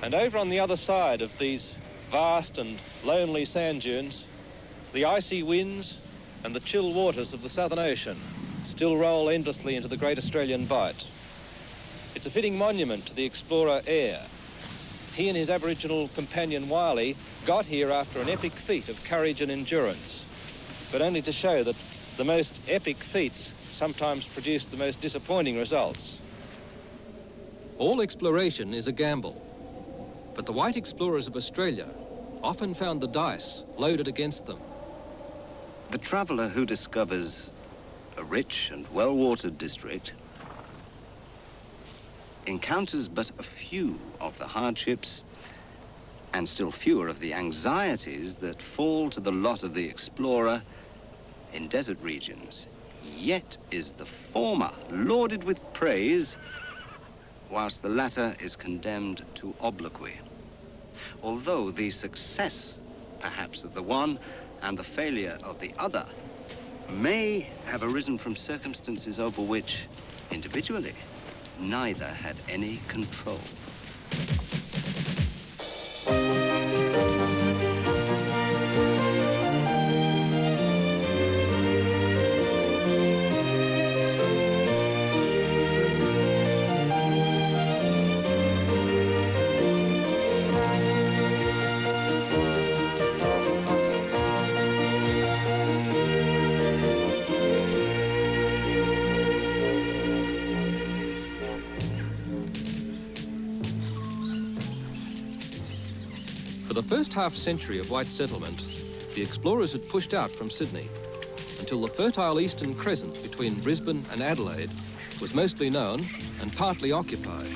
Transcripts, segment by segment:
And over on the other side of these vast and lonely sand dunes, the icy winds and the chill waters of the Southern Ocean still roll endlessly into the great Australian Bight. It's a fitting monument to the explorer Eyre. He and his Aboriginal companion Wiley got here after an epic feat of courage and endurance, but only to show that the most epic feats sometimes produce the most disappointing results. All exploration is a gamble, but the white explorers of Australia often found the dice loaded against them. The traveller who discovers a rich and well-watered district encounters but a few of the hardships and still fewer of the anxieties that fall to the lot of the explorer in desert regions. Yet is the former lauded with praise, whilst the latter is condemned to obloquy. Although the success, perhaps, of the one and the failure of the other may have arisen from circumstances over which, individually, neither had any control. For the first half-century of white settlement, the explorers had pushed out from Sydney until the fertile eastern crescent between Brisbane and Adelaide was mostly known and partly occupied.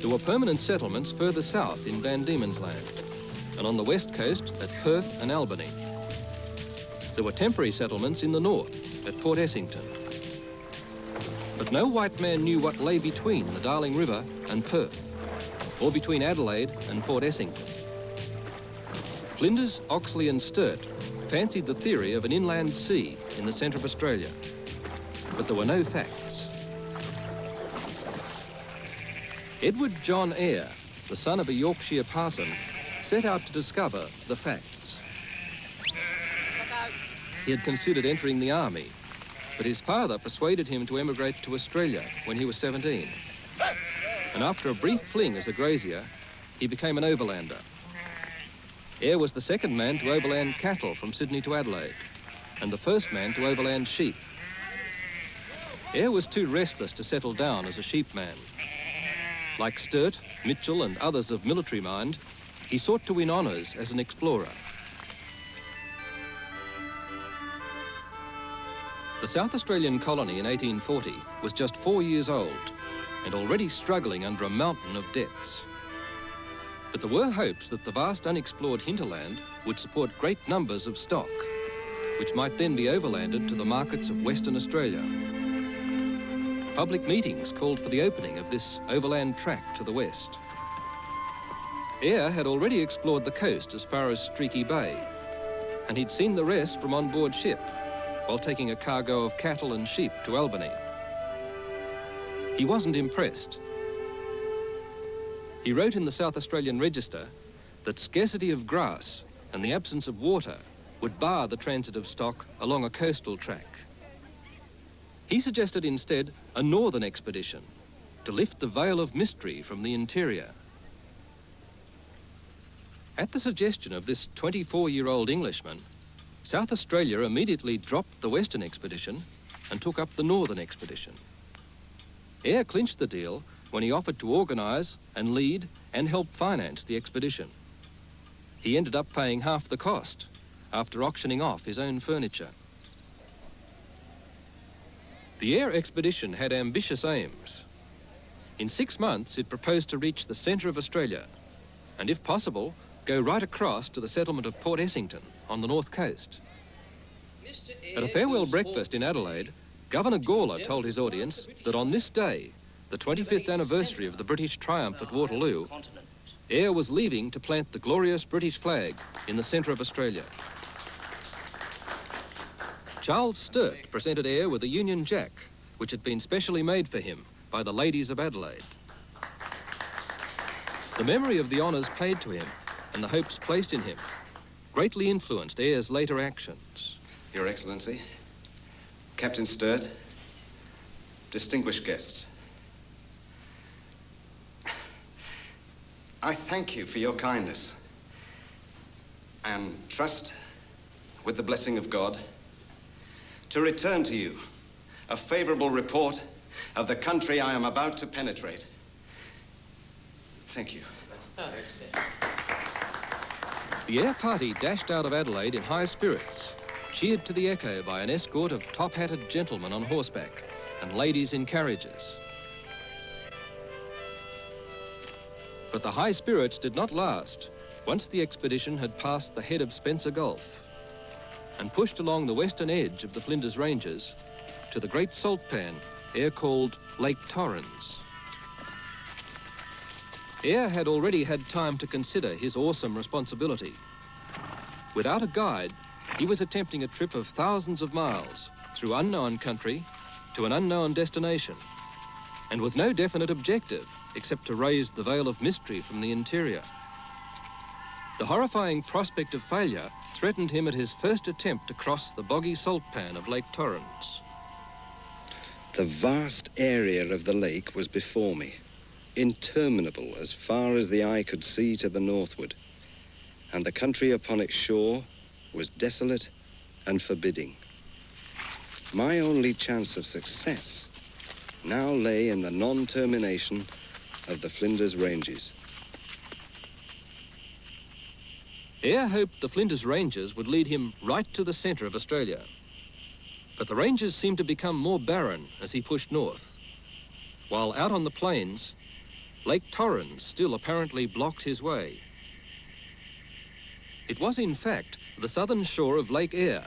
There were permanent settlements further south in Van Diemen's Land and on the west coast at Perth and Albany. There were temporary settlements in the north at Port Essington. But no white man knew what lay between the Darling River and Perth, or between Adelaide and Port Essington. Flinders, Oxley and Sturt fancied the theory of an inland sea in the centre of Australia, but there were no facts. Edward John Eyre, the son of a Yorkshire parson, set out to discover the facts. He had considered entering the army, but his father persuaded him to emigrate to Australia when he was 17. And after a brief fling as a grazier, he became an overlander. Eyre was the second man to overland cattle from Sydney to Adelaide, and the first man to overland sheep. Eyre was too restless to settle down as a sheepman. Like Sturt, Mitchell and others of military mind, he sought to win honours as an explorer. The South Australian colony in 1840 was just 4 years old and already struggling under a mountain of debts. But there were hopes that the vast unexplored hinterland would support great numbers of stock, which might then be overlanded to the markets of Western Australia. Public meetings called for the opening of this overland track to the west. Eyre had already explored the coast as far as Streaky Bay, and he'd seen the rest from on board ship while taking a cargo of cattle and sheep to Albany. He wasn't impressed. He wrote in the South Australian Register that scarcity of grass and the absence of water would bar the transit of stock along a coastal track. He suggested instead a northern expedition to lift the veil of mystery from the interior. At the suggestion of this 24-year-old Englishman, South Australia immediately dropped the western expedition and took up the northern expedition. Eyre clinched the deal when he offered to organise and lead and help finance the expedition. He ended up paying half the cost after auctioning off his own furniture. The Eyre expedition had ambitious aims. In 6 months, it proposed to reach the centre of Australia and, if possible, go right across to the settlement of Port Essington on the north coast. At a farewell breakfast in Adelaide, Governor Gawler told his audience that on this day, the 25th anniversary of the British triumph at Waterloo, Eyre was leaving to plant the glorious British flag in the centre of Australia. Charles Sturt presented Eyre with a Union Jack, which had been specially made for him by the ladies of Adelaide. The memory of the honours paid to him and the hopes placed in him greatly influenced Eyre's later actions. Your Excellency, Captain Sturt, distinguished guests, I thank you for your kindness and trust, with the blessing of God, to return to you a favorable report of the country I am about to penetrate. Thank you. The Eyre party dashed out of Adelaide in high spirits, cheered to the echo by an escort of top-hatted gentlemen on horseback and ladies in carriages. But the high spirits did not last once the expedition had passed the head of Spencer Gulf and pushed along the western edge of the Flinders Ranges to the great salt pan Eyre called Lake Torrens. Eyre had already had time to consider his awesome responsibility. Without a guide, he was attempting a trip of thousands of miles through unknown country to an unknown destination, and with no definite objective except to raise the veil of mystery from the interior. The horrifying prospect of failure threatened him at his first attempt to cross the boggy salt pan of Lake Torrens. The vast area of the lake was before me, interminable as far as the eye could see to the northward, and the country upon its shore was desolate and forbidding. My only chance of success now lay in the non-termination of the Flinders Ranges. Eyre hoped the Flinders Ranges would lead him right to the centre of Australia. But the ranges seemed to become more barren as he pushed north, while out on the plains, Lake Torrens still apparently blocked his way. It was, in fact, the southern shore of Lake Eyre,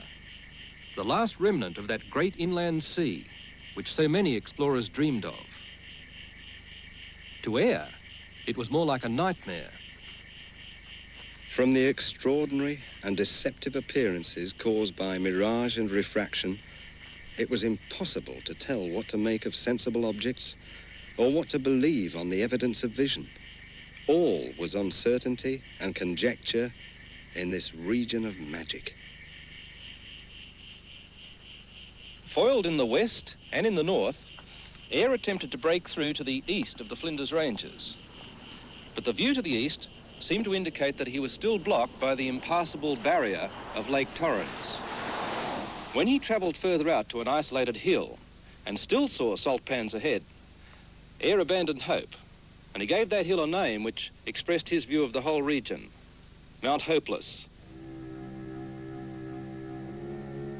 the last remnant of that great inland sea which so many explorers dreamed of. To Eyre, it was more like a nightmare. From the extraordinary and deceptive appearances caused by mirage and refraction, it was impossible to tell what to make of sensible objects or what to believe on the evidence of vision. All was uncertainty and conjecture in this region of magic. Foiled in the west and in the north, Eyre attempted to break through to the east of the Flinders Ranges. But the view to the east seemed to indicate that he was still blocked by the impassable barrier of Lake Torrens. When he travelled further out to an isolated hill and still saw salt pans ahead, Eyre abandoned hope, and he gave that hill a name which expressed his view of the whole region, Mount Hopeless.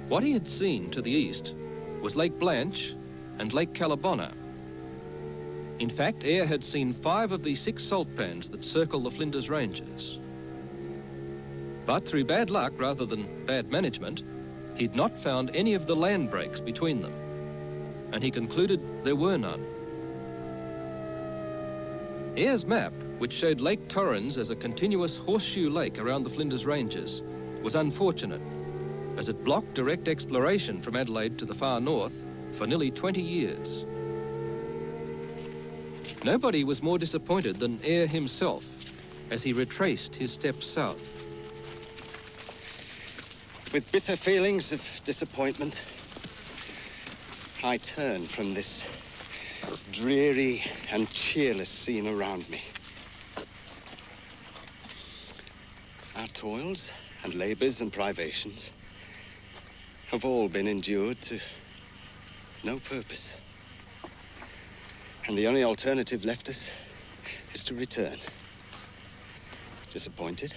What he had seen to the east was Lake Blanche and Lake Callabonna. In fact, Eyre had seen 5 of the 6 salt pans that circle the Flinders Ranges. But through bad luck rather than bad management, he'd not found any of the land breaks between them, and he concluded there were none. Eyre's map, which showed Lake Torrens as a continuous horseshoe lake around the Flinders Ranges, was unfortunate, as it blocked direct exploration from Adelaide to the far north for nearly 20 years. Nobody was more disappointed than Eyre himself as he retraced his steps south. With bitter feelings of disappointment, I turn from this dreary and cheerless scene around me. Our toils and labours and privations have all been endured to no purpose. And the only alternative left us is to return. Disappointed.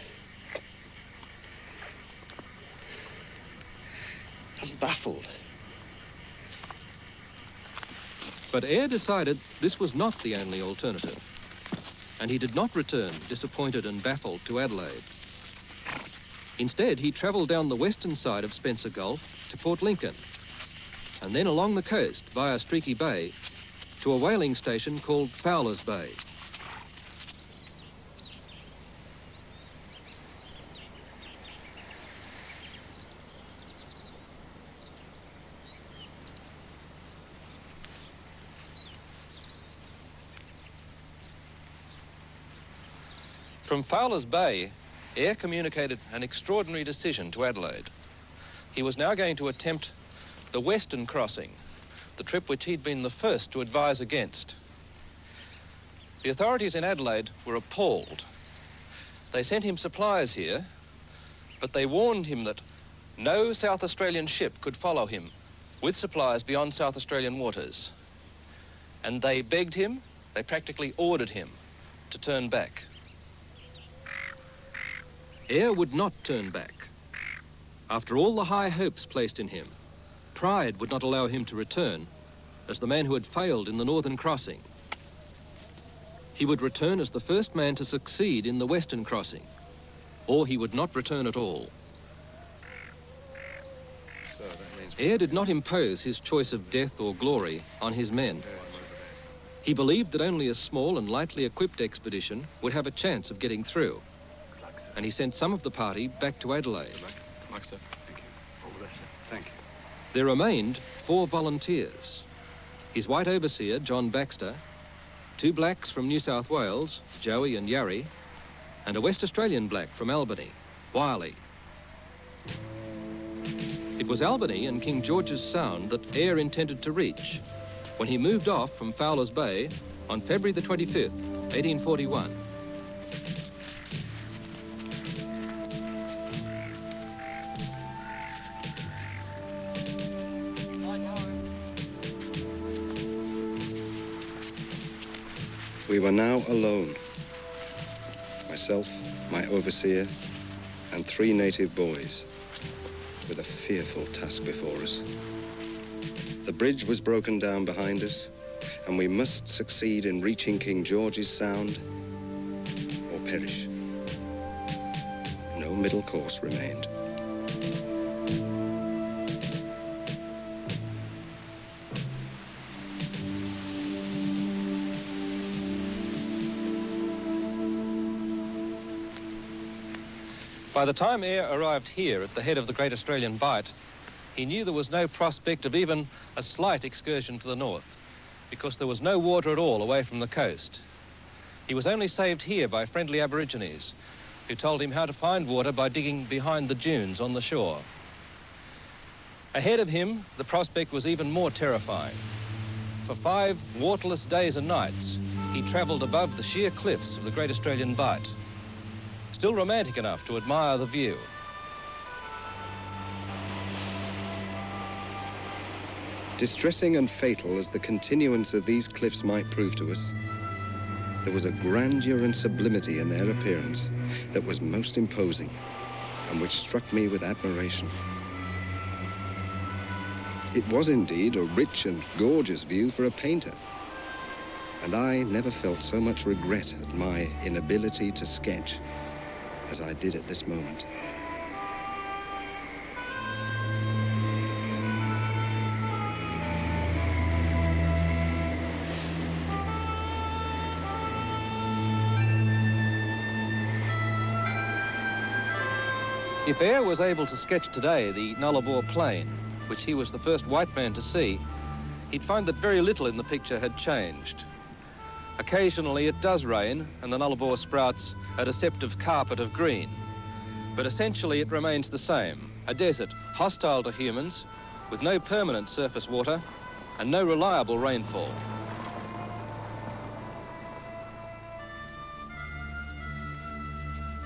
I'm baffled. But Eyre decided this was not the only alternative, and he did not return disappointed and baffled to Adelaide. Instead, he travelled down the western side of Spencer Gulf to Port Lincoln, and then along the coast via Streaky Bay to a whaling station called Fowler's Bay. From Fowler's Bay, Eyre communicated an extraordinary decision to Adelaide. He was now going to attempt the western crossing, the trip which he'd been the first to advise against. The authorities in Adelaide were appalled. They sent him supplies here, but they warned him that no South Australian ship could follow him with supplies beyond South Australian waters. And they begged him, they practically ordered him to turn back. Eyre would not turn back. After all the high hopes placed in him, pride would not allow him to return as the man who had failed in the northern crossing. He would return as the first man to succeed in the western crossing, or he would not return at all. So that means Eyre did not impose his choice of death or glory on his men. He believed that only a small and lightly equipped expedition would have a chance of getting through, and he sent some of the party back to Adelaide. Good luck, sir. Thank you. All the best, sir. Thank you. There remained 4 volunteers. His white overseer, John Baxter, 2 blacks from New South Wales, Joey and Yarry, and a West Australian black from Albany, Wiley. It was Albany and King George's Sound that Eyre intended to reach when he moved off from Fowler's Bay on February the 25th, 1841. We were now alone. Myself, my overseer, and 3 native boys, with a fearful task before us. The bridge was broken down behind us, and we must succeed in reaching King George's Sound or perish. No middle course remained. By the time Eyre arrived here at the head of the Great Australian Bight, he knew there was no prospect of even a slight excursion to the north, because there was no water at all away from the coast. He was only saved here by friendly Aborigines, who told him how to find water by digging behind the dunes on the shore. Ahead of him, the prospect was even more terrifying. For 5 waterless days and nights, he travelled above the sheer cliffs of the Great Australian Bight, still romantic enough to admire the view. Distressing and fatal as the continuance of these cliffs might prove to us, there was a grandeur and sublimity in their appearance that was most imposing and which struck me with admiration. It was indeed a rich and gorgeous view for a painter, and I never felt so much regret at my inability to sketch as I did at this moment. If Eyre was able to sketch today the Nullarbor Plain, which he was the first white man to see, he'd find that very little in the picture had changed. Occasionally it does rain and the Nullarbor sprouts a deceptive carpet of green, but essentially it remains the same, a desert hostile to humans, with no permanent surface water and no reliable rainfall.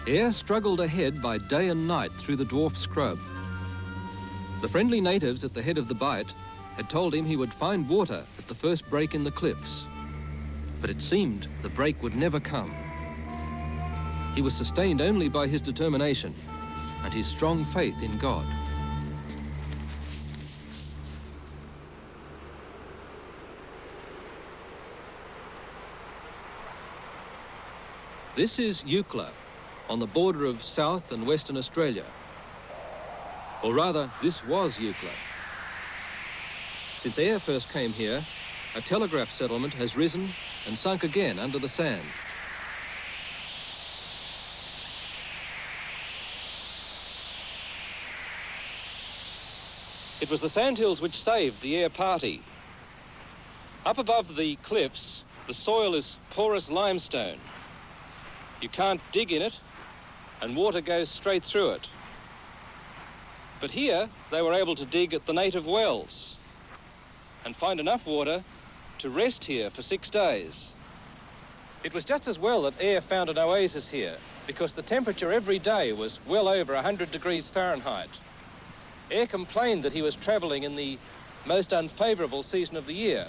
Eyre struggled ahead by day and night through the dwarf scrub. The friendly natives at the head of the Bight had told him he would find water at the first break in the cliffs, but it seemed the break would never come. He was sustained only by his determination and his strong faith in God. This is Eucla, on the border of South and Western Australia. Or rather, this was Eucla. Since Eyre first came here, a telegraph settlement has risen and sunk again under the sand. It was the sandhills which saved the Eyre party. Up above the cliffs, the soil is porous limestone. You can't dig in it, and water goes straight through it. But here, they were able to dig at the native wells and find enough water to rest here for 6 days. It was just as well that Eyre found an oasis here, because the temperature every day was well over 100 degrees Fahrenheit. Eyre complained that he was travelling in the most unfavourable season of the year,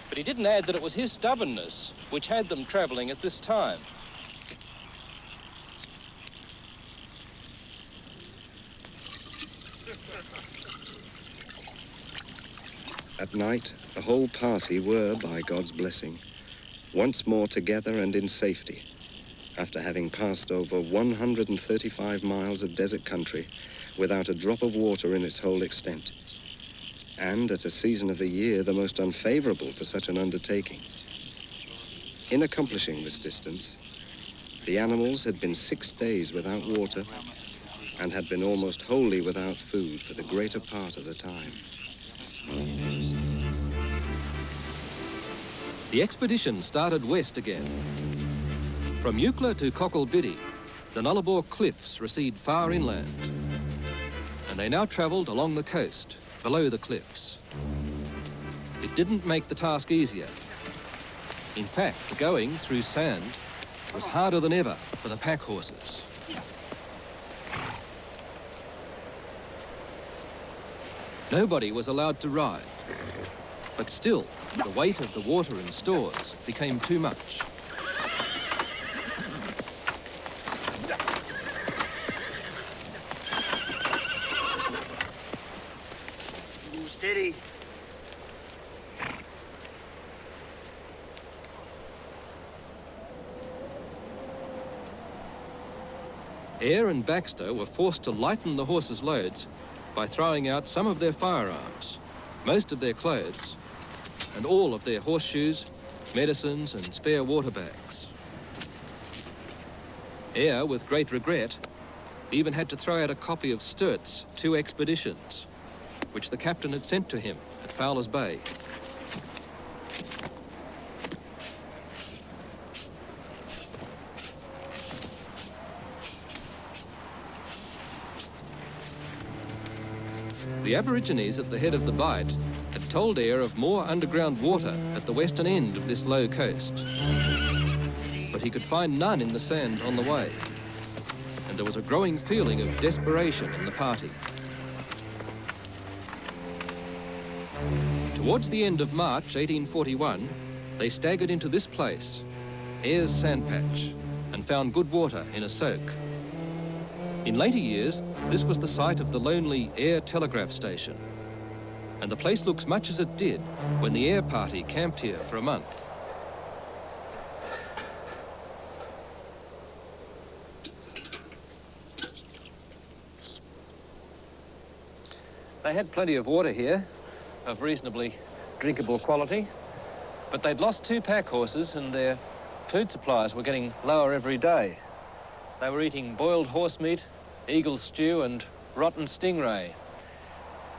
but he didn't add that it was his stubbornness which had them travelling at this time. At night, the whole party were, by God's blessing, once more together and in safety, after having passed over 135 miles of desert country without a drop of water in its whole extent, and at a season of the year the most unfavorable for such an undertaking. In accomplishing this distance, the animals had been 6 days without water and had been almost wholly without food for the greater part of the time. The expedition started west again. From Eucla to Cocklebiddy, the Nullarbor cliffs recede far inland, and they now travelled along the coast, below the cliffs. It didn't make the task easier. In fact, going through sand was harder than ever for the pack horses. Nobody was allowed to ride, but still, the weight of the water and stores became too much. Steady. Eyre and Baxter were forced to lighten the horses' loads by throwing out some of their firearms, most of their clothes, and all of their horseshoes, medicines and spare water bags. Eyre, with great regret, even had to throw out a copy of Sturt's 2 expeditions, which the captain had sent to him at Fowler's Bay. The Aborigines at the head of the Bight had told Eyre of more underground water at the western end of this low coast, but he could find none in the sand on the way, and there was a growing feeling of desperation in the party. Towards the end of March 1841, they staggered into this place, Eyre's sandpatch, and found good water in a soak. In later years, this was the site of the lonely Eyre telegraph station, and the place looks much as it did when the Eyre party camped here for a month. They had plenty of water here, of reasonably drinkable quality, but they'd lost 2 pack horses and their food supplies were getting lower every day. They were eating boiled horse meat, eagle stew and rotten stingray.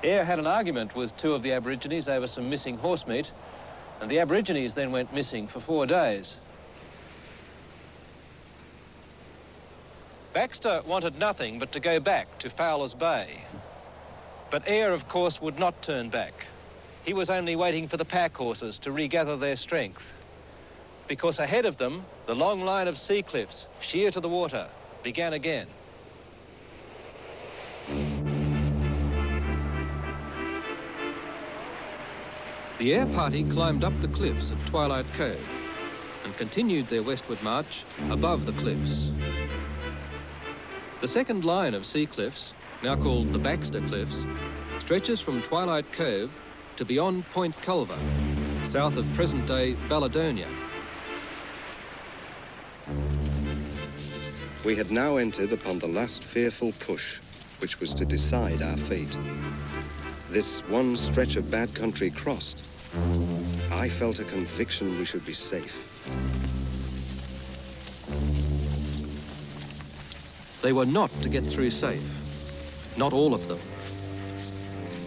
Eyre had an argument with 2 of the Aborigines over some missing horse meat, and the Aborigines then went missing for 4 days. Baxter wanted nothing but to go back to Fowler's Bay. But Eyre, of course, would not turn back. He was only waiting for the pack horses to regather their strength, because ahead of them, the long line of sea cliffs, sheer to the water, began again. The Eyre party climbed up the cliffs at Twilight Cove and continued their westward march above the cliffs. The second line of sea cliffs, now called the Baxter Cliffs, stretches from Twilight Cove to beyond Point Culver, south of present-day Balladonia. We had now entered upon the last fearful push, which was to decide our fate. This one stretch of bad country crossed, I felt a conviction we should be safe. They were not to get through safe, not all of them.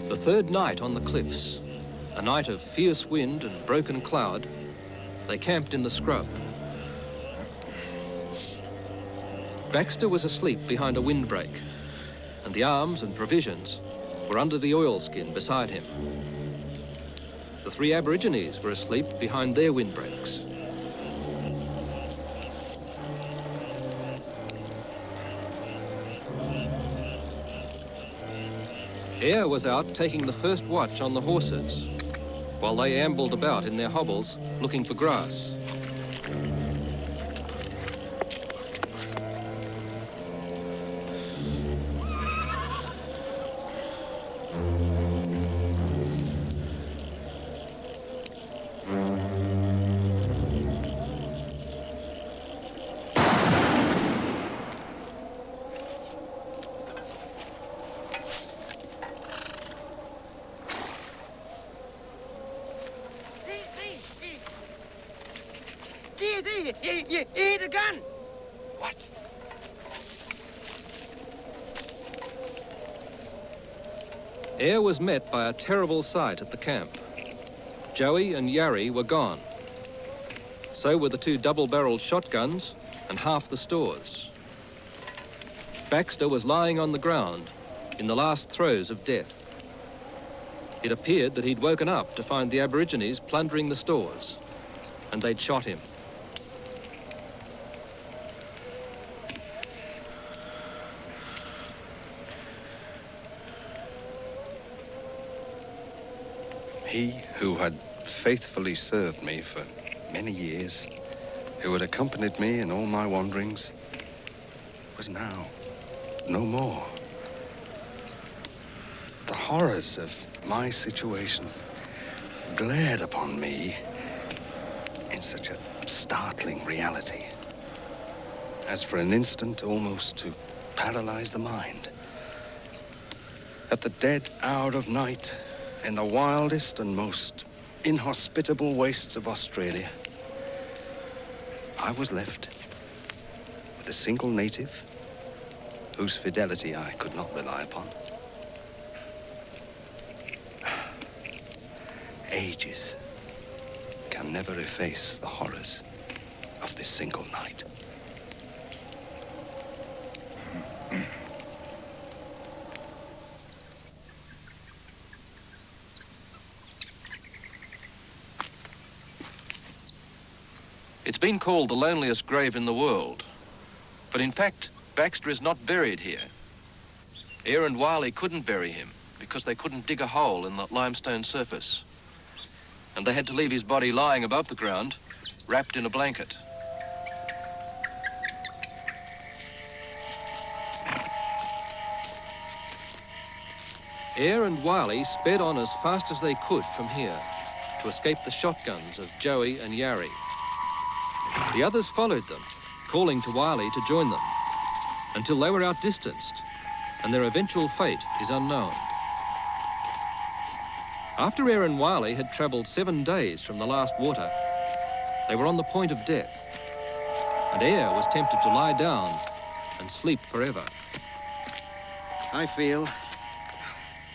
The third night on the cliffs, a night of fierce wind and broken cloud, they camped in the scrub. Baxter was asleep behind a windbreak, and the arms and provisions were under the oilskin beside him. The 3 Aborigines were asleep behind their windbreaks. Eyre was out taking the first watch on the horses, while they ambled about in their hobbles looking for grass. You hit a gun. What? Eyre was met by a terrible sight at the camp. Joey and Yarry were gone. So were the 2 double-barreled shotguns and half the stores. Baxter was lying on the ground in the last throes of death. It appeared that he'd woken up to find the Aborigines plundering the stores, and they'd shot him. He who had faithfully served me for many years, who had accompanied me in all my wanderings, was now no more. The horrors of my situation glared upon me in such a startling reality as for an instant almost to paralyze the mind. At the dead hour of night, in the wildest and most inhospitable wastes of Australia, I was left with a single native whose fidelity I could not rely upon. Ages can never efface the horrors of this single night. It's been called the loneliest grave in the world, but in fact, Baxter is not buried here. Eyre and Wiley couldn't bury him because they couldn't dig a hole in the limestone surface, and they had to leave his body lying above the ground, wrapped in a blanket. Eyre and Wiley sped on as fast as they could from here to escape the shotguns of Joey and Yarry. The others followed them, calling to Wiley to join them, until they were outdistanced, and their eventual fate is unknown. After Eyre and Wiley had travelled 7 days from the last water, they were on the point of death, and Eyre was tempted to lie down and sleep forever. I feel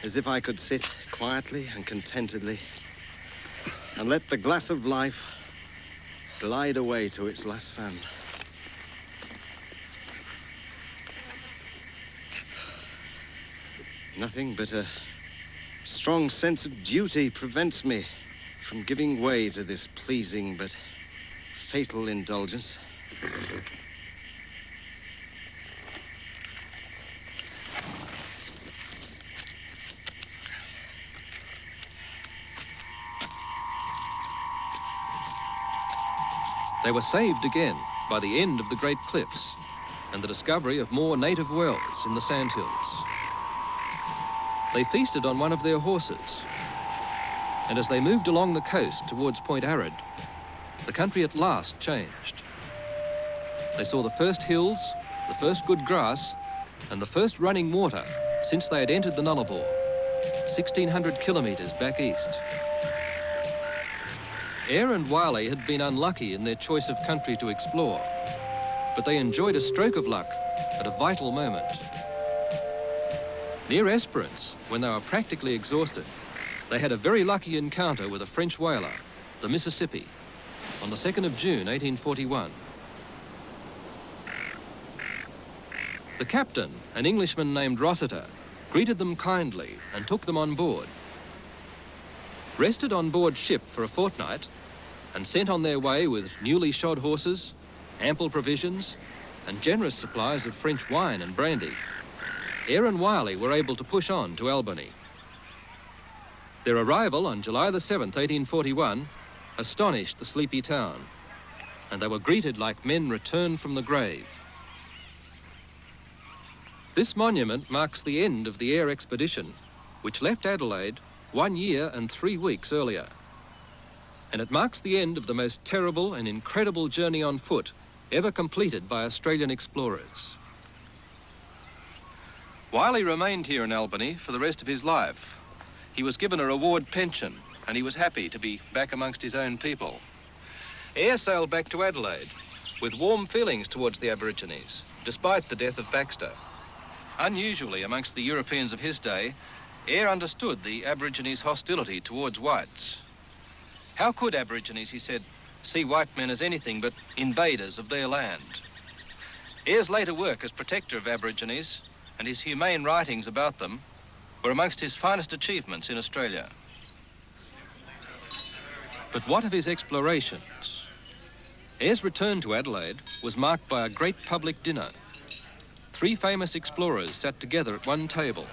as if I could sit quietly and contentedly and let the glass of life glide away to its last sand. Nothing but a strong sense of duty prevents me from giving way to this pleasing but fatal indulgence. They were saved again by the end of the Great Cliffs and the discovery of more native wells in the sandhills. They feasted on one of their horses, and as they moved along the coast towards Point Arid, the country at last changed. They saw the first hills, the first good grass, and the first running water since they had entered the Nullarbor, 1,600 kilometres back east. Eyre and Wiley had been unlucky in their choice of country to explore, but they enjoyed a stroke of luck at a vital moment. Near Esperance, when they were practically exhausted, they had a very lucky encounter with a French whaler, the Mississippi, on the 2nd of June, 1841. The captain, an Englishman named Rossiter, greeted them kindly and took them on board. Rested on board ship for a fortnight and sent on their way with newly shod horses, ample provisions and generous supplies of French wine and brandy, Eyre and Wiley were able to push on to Albany. Their arrival on July the 7th, 1841, astonished the sleepy town, and they were greeted like men returned from the grave. This monument marks the end of the Eyre expedition, which left Adelaide 1 year and 3 weeks earlier. And it marks the end of the most terrible and incredible journey on foot ever completed by Australian explorers. Wiley remained here in Albany for the rest of his life. He was given a reward pension, and he was happy to be back amongst his own people. Eyre sailed back to Adelaide with warm feelings towards the Aborigines, despite the death of Baxter. Unusually amongst the Europeans of his day, Eyre understood the Aborigines' hostility towards whites. How could Aborigines, he said, see white men as anything but invaders of their land? Eyre's later work as protector of Aborigines and his humane writings about them were amongst his finest achievements in Australia. But what of his explorations? Eyre's return to Adelaide was marked by a great public dinner. 3 famous explorers sat together at one table.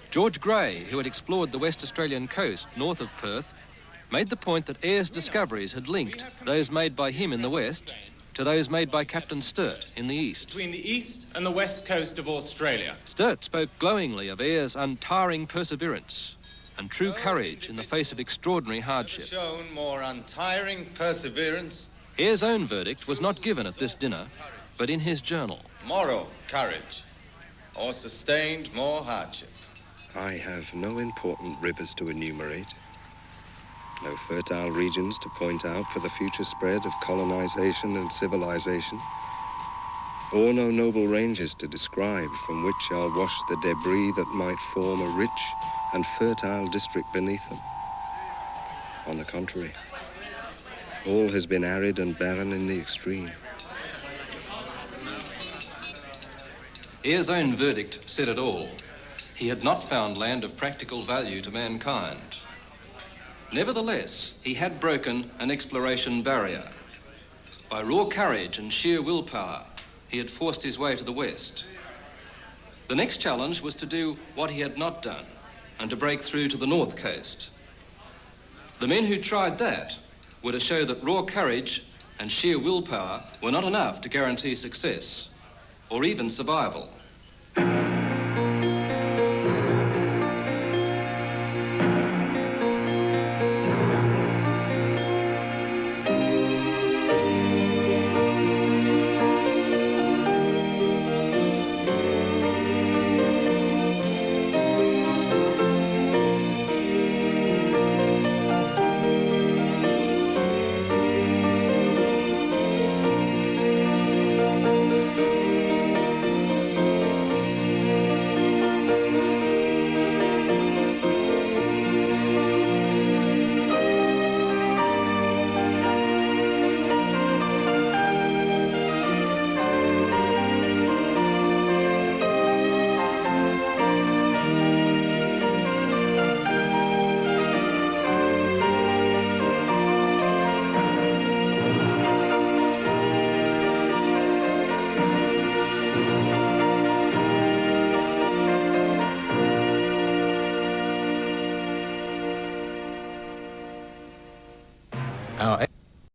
George Grey, who had explored the West Australian coast north of Perth, made the point that Eyre's discoveries had linked those made by him in the west to those made by Captain Sturt in the east. Between the east and the west coast of Australia. Sturt spoke glowingly of Eyre's untiring perseverance and true courage in the face of extraordinary hardship. Shown more untiring perseverance. Eyre's own verdict was not given at this dinner, but in his journal. Moral courage, or sustained more hardship. I have no important rivers to enumerate, no fertile regions to point out for the future spread of colonization and civilization, or no noble ranges to describe from which I'll wash the debris that might form a rich and fertile district beneath them. On the contrary, all has been arid and barren in the extreme. Eyre's own verdict said it all. He had not found land of practical value to mankind. Nevertheless, he had broken an exploration barrier. By raw courage and sheer willpower, he had forced his way to the west. The next challenge was to do what he had not done and to break through to the north coast. The men who tried that were to show that raw courage and sheer willpower were not enough to guarantee success or even survival. Our